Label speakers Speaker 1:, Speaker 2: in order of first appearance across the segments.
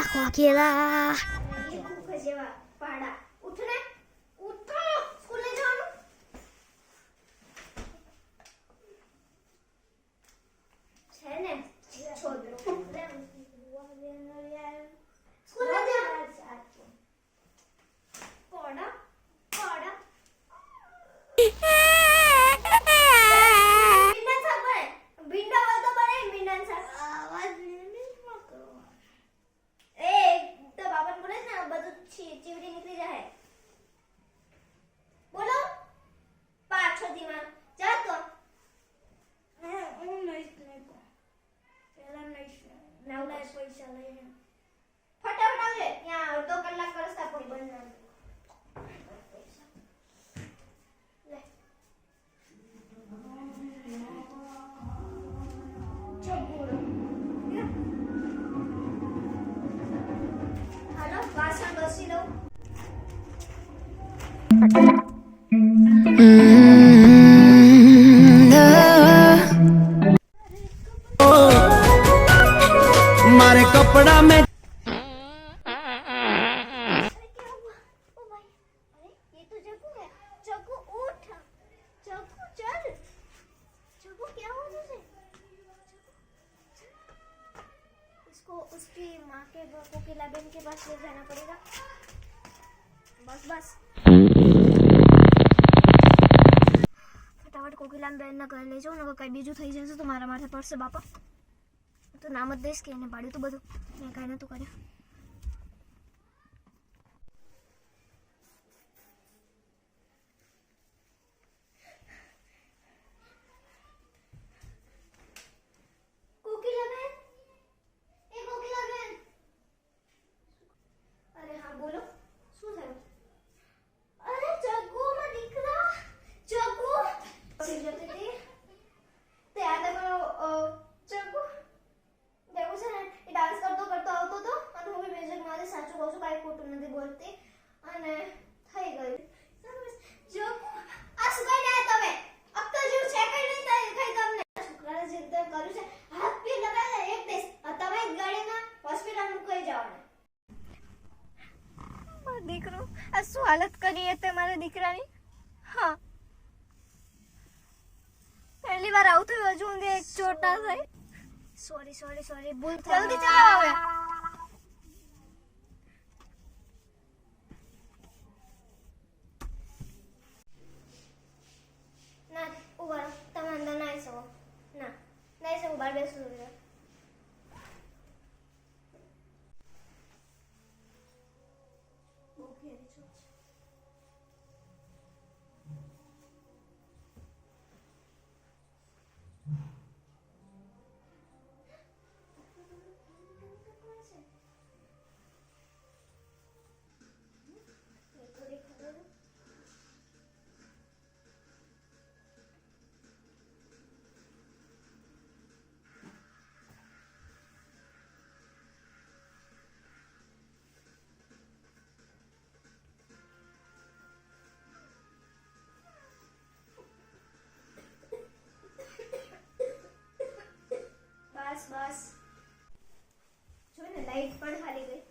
Speaker 1: ખોખેલા
Speaker 2: એ ભૂખ જેવા પાડા ઉઠ ને ઉઠો સ્કૂલે જવાનું છે ને છોડરો સ્કૂલે જા પોડા પોડા બિંડન સાબ બને બિંડા હોય તો બને બિંડન સાબ આવાજ નહીં કરો એ તો બાપન બોલે ને બધું ચીવડી નીકળી જાય બોલો પાછો ધીમા જા તો હું નહીં પેલા નહીં નવલા પૈસા લઈને ફટાફટ આવજે ત્યાં અડધો કલાક રસ્તા પડી બંધ ના લે ચબુડો હાલો વાસણ ઘસી લઉં
Speaker 3: मारे कपड़ा में
Speaker 2: ये तो जग्गू है जग्गू उठ जग्गू चल जग्गू क्या हो तुझे इसको उसकी माँ के कोकिला बहन के पास ले जाना पड़ेगा बस बस फटाफट कोकिला बहन ना घर ले जाओ ना कई बीजू થઈ જશે તો મારા માથે પડશે બાપા તો નામ જ દઈશ કે એને પાડ્યું તો બધું મેં કાંઈ નહોતું કર્યું કોકિલાબેન એ કોકિલાબેન અરે હા બોલો શું થયું અરે જગ્ગુ માં દીકરા જગ્ગુ જતી હતી તે આ તમારો જગ્ગુ દેવું છે ને એ ડાન્સ કરતો આવતો હતો અને હું બી બેજક મારે સાચું કહું છું કાંઈ ખોટું નથી બોલતી અને થઈ ગયું જગ્ગુ આ શું કઈ ના તમે અક્કલ જેવું છે કઈ નહીં થાય કઈ તમને છોકરાને જે રીતે કર્યું છે હાથ પી લગાડે એક દેશ તમે ગાડીમાં હોસ્પિટલ મૂકી જવાના દીકરો આ શું હાલત કરી તે મારા દીકરાની હા પહેલી વાર આવું થયું હજુ ઊંઘે એક ચોટ ના થાય સોરી ભૂલ થઈ જલ્દી ચલો હવે ના ઉભા રહો તમે અંદર ના આવી શકો ના નહીં શકો બહાર બેસવું જોઈએ બસ જો ને લાઈટ પણ હાલી ગઈ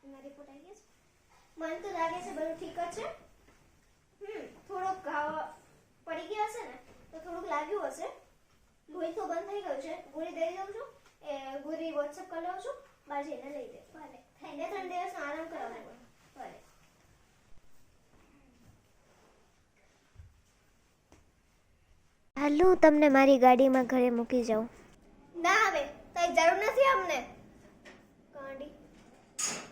Speaker 2: ના રિપોર્ટ આવી ગયો મને તો લાગે છે બધું ઠીક જ છે થોડોક ઘાવ પડી ગયો હશે ને તો થોડુંક લાગ્યું હશે લોહી તો બંધ થઈ ગયું છે ગોળી દઈ દઉં છું એ ગોળી વોટ્સઅપ કરી લઉં છું બહાર જઈને લઈ દે ભલે થઈને 3 દિવસનો આરામ કરાવવો ભલે
Speaker 1: હાલો તમને મારી ગાડીમાં ઘરે મૂકી જાઉં
Speaker 2: ના આવે કઈ જરૂર નથી અમને ગાડી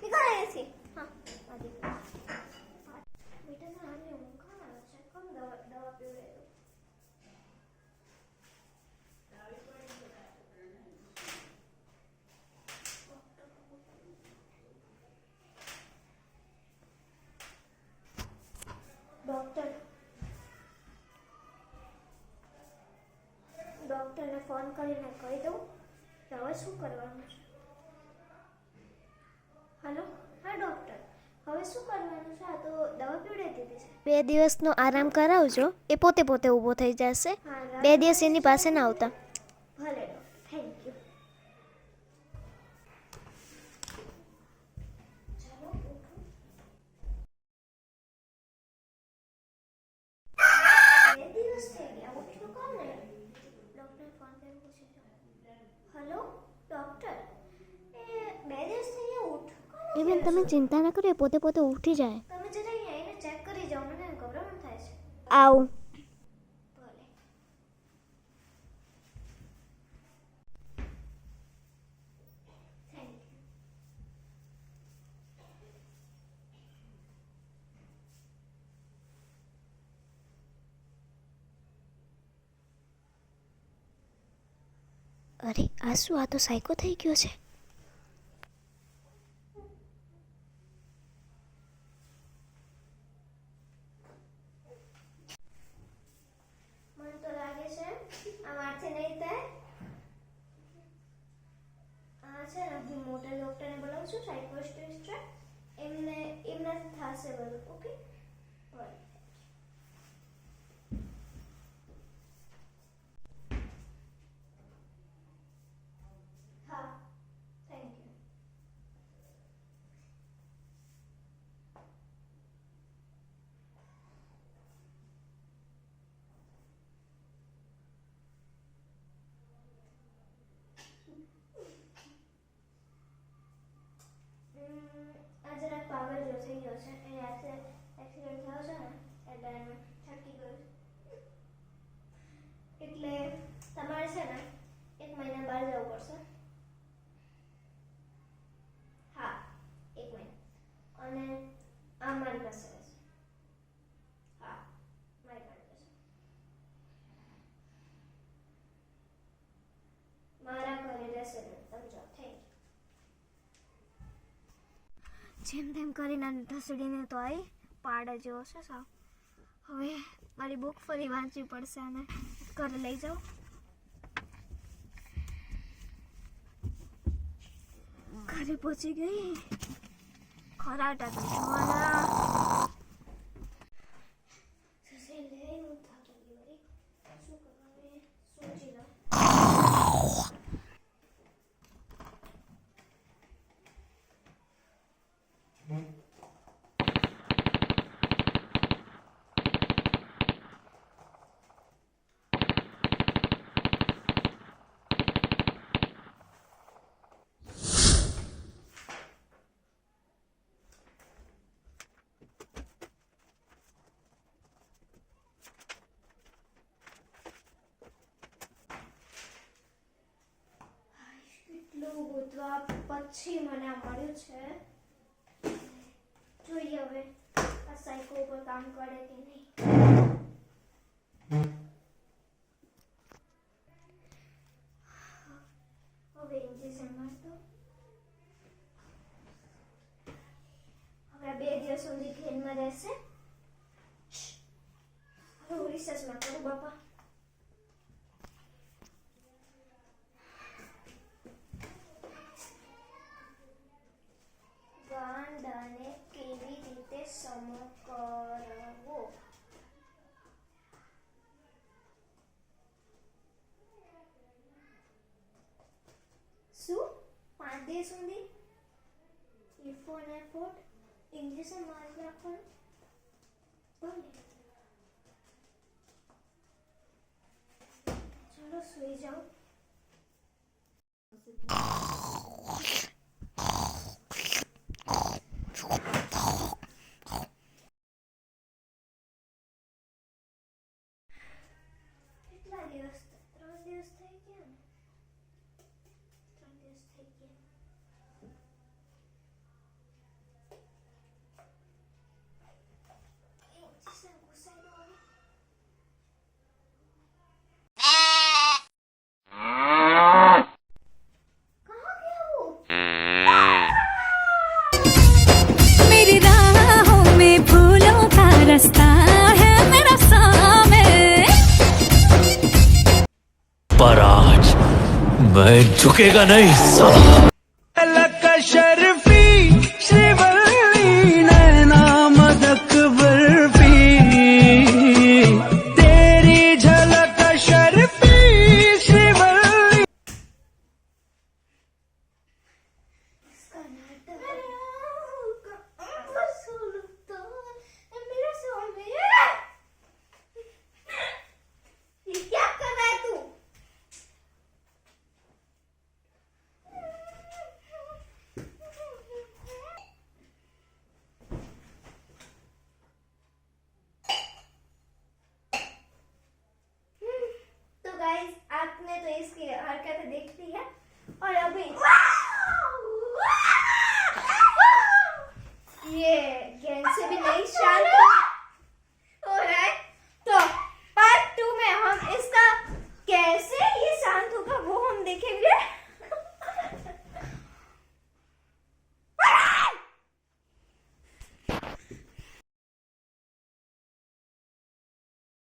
Speaker 2: નીકળ અહીંથી હા આજી બેટા ના આને ઊંઘ આવે છે કમ દવા પીવડે ડોક્ટરને ફોન કરીને કહી દઉં કે હવે શું કરવાનું છે હેલો હા ડોક્ટર હવે શું કરવાનું છે આ તો દવા પીવડાવી દીધી છે
Speaker 1: 2 દિવસનો આરામ કરાવજો એ પોતે ઊભો થઈ જશે 2 દિવસ એની પાસે ના આવતા
Speaker 2: ભલે ડોક્ટર થેન્ક યુ
Speaker 1: એ બેન તમે ચિંતા ના કરો, એ પોતે પોતે ઉઠી જાય.
Speaker 2: તમે જરા અહીંયા આવીને ચેક કરી જાઓ, મને ગભરામણ થાય છે.
Speaker 1: આવું.
Speaker 2: ભલે. Thank you.
Speaker 1: અરે આ શું, આ તો સાયકો થઈ ગયો છે.
Speaker 2: મને તો લાગે છે આ મારથી નહીં થાય. આ છે ને હું મોટા ડોક્ટરને બોલાવું છું, સાયકોસ્ટિસ્ટ છે, એમનાથી થશે બધું. ઓકે ભલે. હા થેન્ક યુ. આ જરાક પાગલ જેવો થઈ ગયો છે. એ એક્સિડન્ટ થયો છે ને એટલે એને થાકી ગયો છે. એટલે તમારે છે ને 1 મહિના બહાર જવું પડશે. હા 1 મહિના. અને આ મારી પાસે રહેશે. હા મારી પાસે રહેશે. મારા ઘરે રહેશે ને સમજો. Thank you. જેમ તેમ કરીને ઢસડીને તો આવી પાડા જેવો છે સાવ. હવે મારી બુક ફરી વાંચવી પડશે અને ઘરે લઈ જાઉં. ઘરે પહોંચી ગઈ. ખરાટા તો જોવાના. લે હું થાકી ગઈ વળી. શું કરવાનું સોચી લઉં. કેટલું ગોતવા પછી મને આ મળ્યું છે. જોઈએ હવે આ સાયકો ઉપર કામ કરે કે નહીં. હવે ઇન્જેક્શન મારતો. હવે 2 દિવસ સુધી ઘેરમાં રહેશે. હવે હું રિસર્ચમાં કરું બાપા. ગાંડાને કેવી રીતે સમો કરવો. શું 5 દિવસ સુધી ઇફોન એફોર્ટ ઇંગ્લિશ મારી નાખવાનું. ભલે ચલો સુઈ જાઓ. કેટલા દિવસ? 3 દિવસ થઈ ગયા ને. 3 દિવસ થઈ ગયા. ઇન્જેક્શન ઘુસાઈ દો હવે. कहाँ गया वो?
Speaker 4: मेरी राहों में फूलों का रास्ता है मेरा सामने
Speaker 5: पर आज मैं झुकेगा नहीं साला।